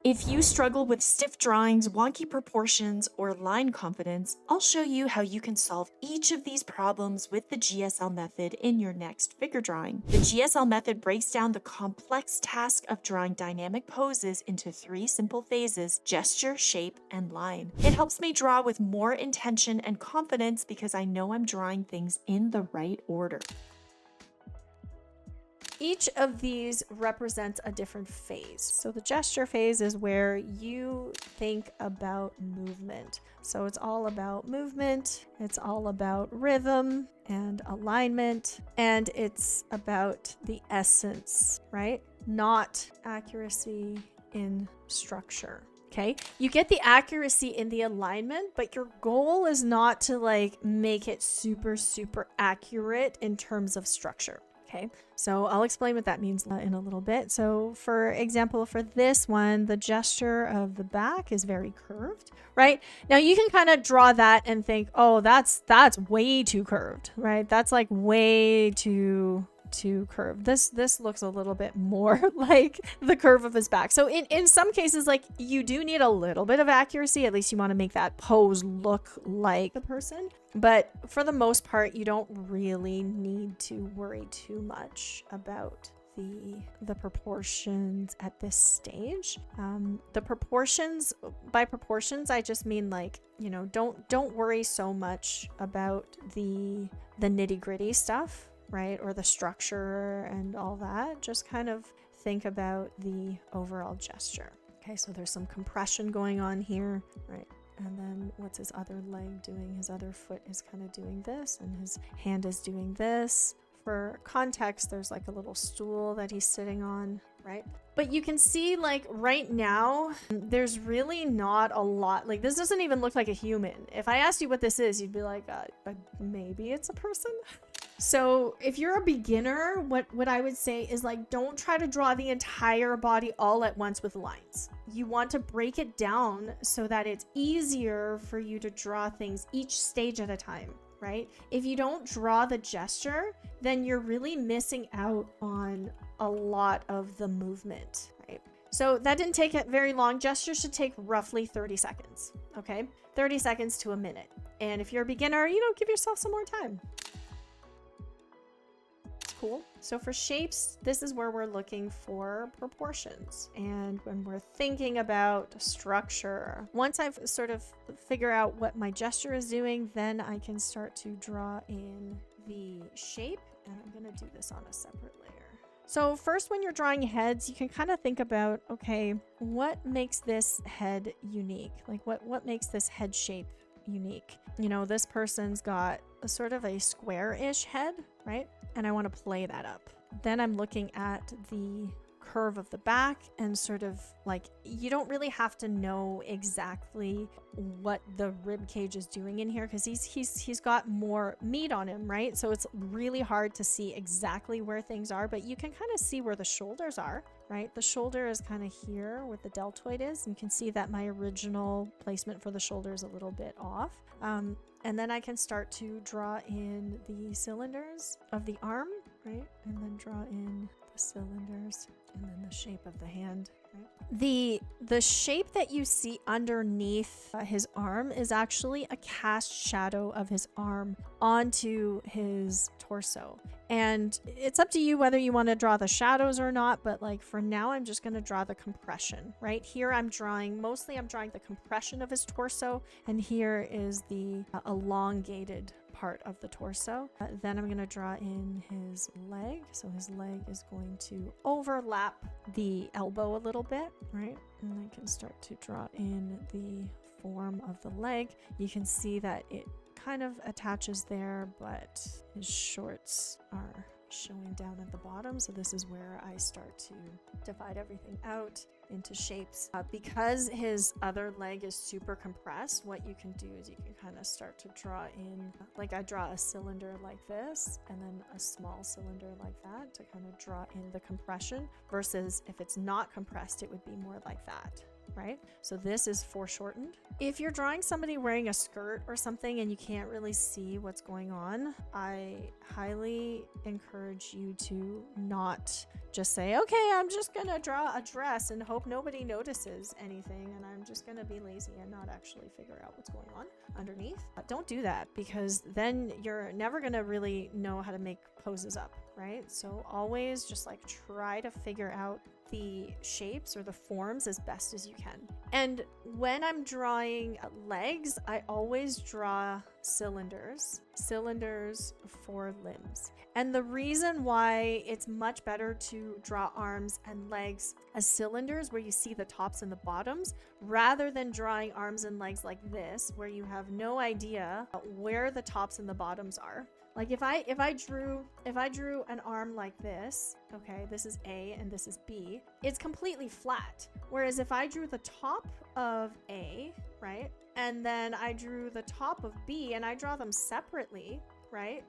If you struggle with stiff drawings, wonky proportions, or line confidence, I'll show you how you can solve each of these problems with the GSL method in your next figure drawing. The GSL method breaks down the complex task of drawing dynamic poses into 3 simple phases: gesture, shape, and line. It helps me draw with more intention and confidence because I know I'm drawing things in the right order. Each of these represents a different phase. So the gesture phase is where you think about movement. So it's all about movement, it's all about rhythm and alignment, and it's about the essence, right? Not accuracy in structure. Okay, you get the accuracy in the alignment, but your goal is not to like make it super accurate in terms of structure. Okay, so I'll explain what that means in a little bit. So for example, for this one, the gesture of the back is very curved, right? Now you can kind of draw that and think, oh, that's way too curved, right? That's like way too curved. This looks a little bit more like the curve of his back. So in some cases, like, you do need a little bit of accuracy. At least you want to make that pose look like the person. But for the most part, you don't really need to worry too much about the proportions at this stage. The proportions, by proportions, I just mean, like, you know, don't worry so much about the nitty-gritty stuff, right? Or the structure and all that. Just kind of think about the overall gesture. Okay, so there's some compression going on here, right? And then what's his other leg doing? His other foot is kind of doing this, and his hand is doing this. For context, there's like a little stool that he's sitting on, right? But you can see, like, right now, there's really not a lot. Like, this doesn't even look like a human. If I asked you what this is, you'd be like, maybe it's a person. So if you're a beginner, what I would say is, like, don't try to draw the entire body all at once with lines. You want to break it down so that it's easier for you to draw things each stage at a time, right? If you don't draw the gesture, then you're really missing out on a lot of the movement, right? So that didn't take it very long. Gesture should take roughly 30 seconds, okay? 30 seconds to a minute. And if you're a beginner, you know, give yourself some more time. Cool. So for shapes, this is where we're looking for proportions. And when we're thinking about structure, once I've sort of figure out what my gesture is doing, then I can start to draw in the shape. And I'm going to do this on a separate layer. So first, when you're drawing heads, you can kind of think about, okay, what makes this head unique? Like, what makes this head shape unique? You know, this person's got a sort of a square-ish head, right? And I want to play that up. Then I'm looking at the curve of the back and sort of, like, you don't really have to know exactly what the rib cage is doing in here because he's got more meat on him, right? So it's really hard to see exactly where things are, but you can kind of see where the shoulders are, right? The shoulder is kind of here where the deltoid is. And you can see that my original placement for the shoulder is a little bit off. And then I can start to draw in the cylinders of the arm, right? And then draw in the cylinders and then the shape of the hand, right? The shape that you see underneath his arm is actually a cast shadow of his arm onto his torso. And it's up to you whether you want to draw the shadows or not, but like for now, I'm just going to draw the compression. Right here, I'm drawing the compression of his torso, and here is the elongated part of the torso. Then I'm going to draw in his leg. So his leg is going to overlap the elbow a little bit, right? And I can start to draw in the form of the leg. You can see that it kind of attaches there, but his shorts are showing down at the bottom. So this is where I start to divide everything out into shapes. Because his other leg is super compressed, what you can do is you can kind of start to draw in, like I draw a cylinder like this and then a small cylinder like that to kind of draw in the compression, versus if it's not compressed, it would be more like that. Right? So this is foreshortened. If you're drawing somebody wearing a skirt or something and you can't really see what's going on, I highly encourage you to not just say, okay, I'm just gonna draw a dress and hope nobody notices anything, and I'm just gonna be lazy and not actually figure out what's going on underneath. Don't do that, because then you're never gonna really know how to make poses up, right? So always just like try to figure out the shapes or the forms as best as you can. And when I'm drawing legs, I always draw cylinders for limbs. And the reason why it's much better to draw arms and legs as cylinders where you see the tops and the bottoms, rather than drawing arms and legs like this, where you have no idea where the tops and the bottoms are. Like if I drew an arm like this, okay, this is A and this is B, it's completely flat. Whereas if I drew the top of A, right, and then I drew the top of B and I draw them separately, right?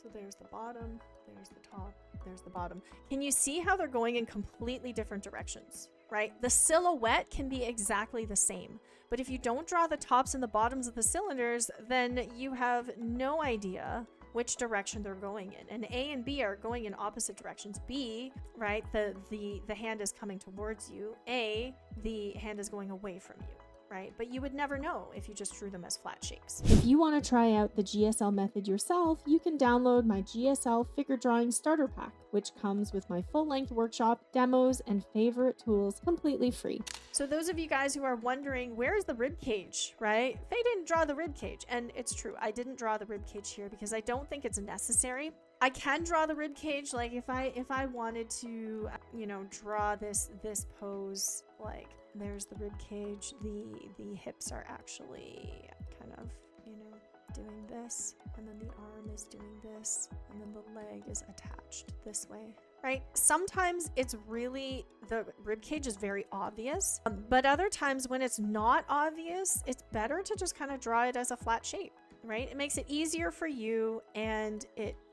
So there's the bottom, there's the top, there's the bottom. Can you see how they're going in completely different directions, right? The silhouette can be exactly the same. But if you don't draw the tops and the bottoms of the cylinders, then you have no idea which direction they're going in. And A and B are going in opposite directions. B, right, the hand is coming towards you. A, the hand is going away from you, right? But you would never know if you just drew them as flat shapes. If you want to try out the GSL method yourself, you can download my GSL Figure Drawing Starter Pack, which comes with my full-length workshop, demos, and favorite tools completely free. So those of you guys who are wondering, where's the rib cage, right? Faye didn't draw the rib cage, and it's true. I didn't draw the rib cage here because I don't think it's necessary. I can draw the rib cage, like if I wanted to, you know, draw this pose, like there's the rib cage. The hips are actually kind of, you know, doing this, and then the arm is doing this, and then the leg is attached this way, right? Sometimes it's really, the rib cage is very obvious, but other times when it's not obvious, it's better to just kind of draw it as a flat shape, right? It makes it easier for you, and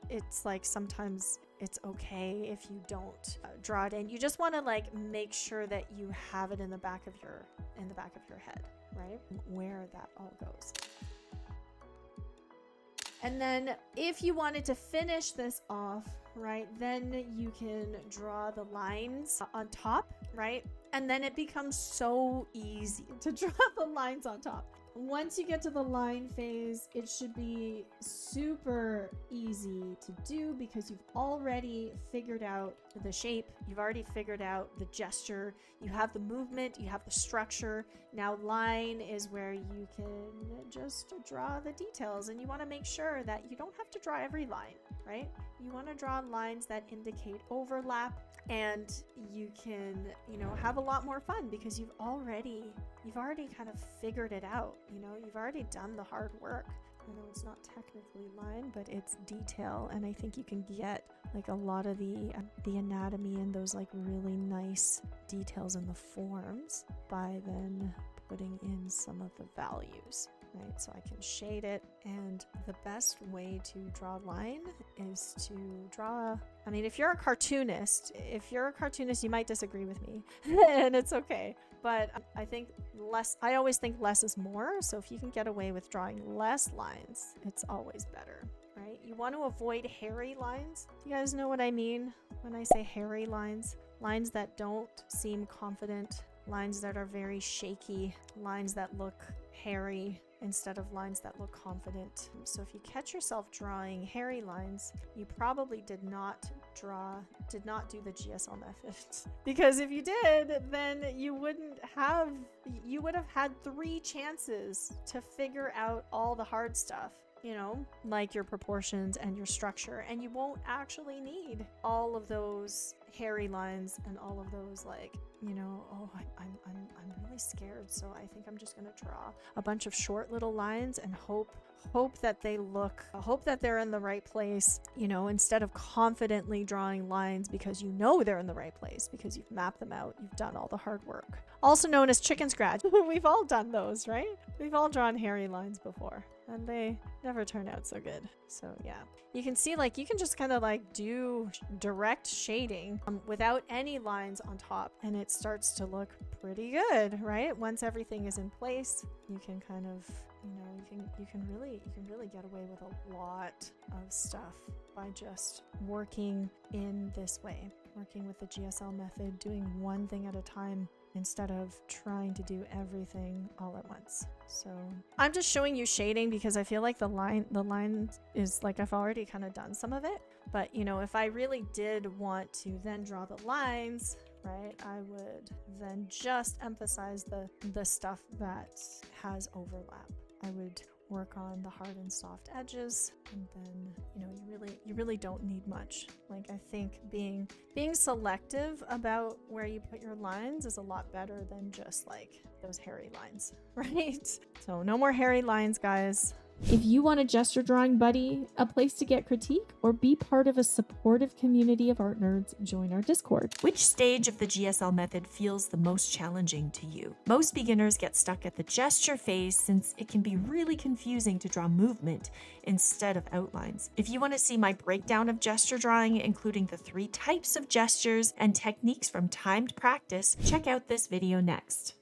it's like sometimes it's okay if you don't draw it in. You just want to like make sure that you have it in the back of your head, right? Where that all goes. And then if you wanted to finish this off, right, then you can draw the lines on top, right? And then it becomes so easy to draw the lines on top. Once you get to the line phase, it should be super easy to do because you've already figured out the shape, you've already figured out the gesture, you have the movement, you have the structure. Now line is where you can just draw the details, and you want to make sure that you don't have to draw every line, right? You want to draw lines that indicate overlap, and you can, you know, have a lot more fun because you've already kind of figured it out. You know, you've already done the hard work. I know it's not technically line, but it's detail, and I think you can get like a lot of the anatomy and those like really nice details in the forms by then putting in some of the values. Right, so I can shade it, and the best way to draw a line is to draw, I mean, if you're a cartoonist, you might disagree with me, and it's okay, but I always think less is more, so if you can get away with drawing less lines, it's always better, right? You want to avoid hairy lines. Do you guys know what I mean when I say hairy lines? Lines that don't seem confident, lines that are very shaky, lines that look hairy, instead of lines that look confident. So if you catch yourself drawing hairy lines, you probably did not do the GSL method. Because if you did, then you would have had 3 chances to figure out all the hard stuff, you know, like your proportions and your structure, and you won't actually need all of those hairy lines and all of those, like, you know, oh, I'm really scared, so I think I'm just gonna draw a bunch of short little lines and hope that they're in the right place, you know, instead of confidently drawing lines because you know they're in the right place because you've mapped them out, you've done all the hard work. Also known as chicken scratch. We've all done those, right? We've all drawn hairy lines before, and they never turn out so good. So yeah, you can see, like, you can just kind of like do direct shading without any lines on top, and it starts to look pretty good, right? Once everything is in place, you can kind of you can really get away with a lot of stuff by just working in this way, working with the GSL method, doing one thing at a time instead of trying to do everything all at once. So I'm just showing you shading because I feel like the line is like, I've already kind of done some of it, but if I really did want to then draw the lines, right, I would then just emphasize the stuff that has overlap. I would work on the hard and soft edges, and then you really don't need much. Like, I think being selective about where you put your lines is a lot better than just like those hairy lines, right? So no more hairy lines, guys. If you want a gesture drawing buddy, a place to get critique, or be part of a supportive community of art nerds, join our Discord. Which stage of the GSL method feels the most challenging to you? Most beginners get stuck at the gesture phase since it can be really confusing to draw movement instead of outlines. If you want to see my breakdown of gesture drawing, including the 3 types of gestures and techniques from timed practice, check out this video next.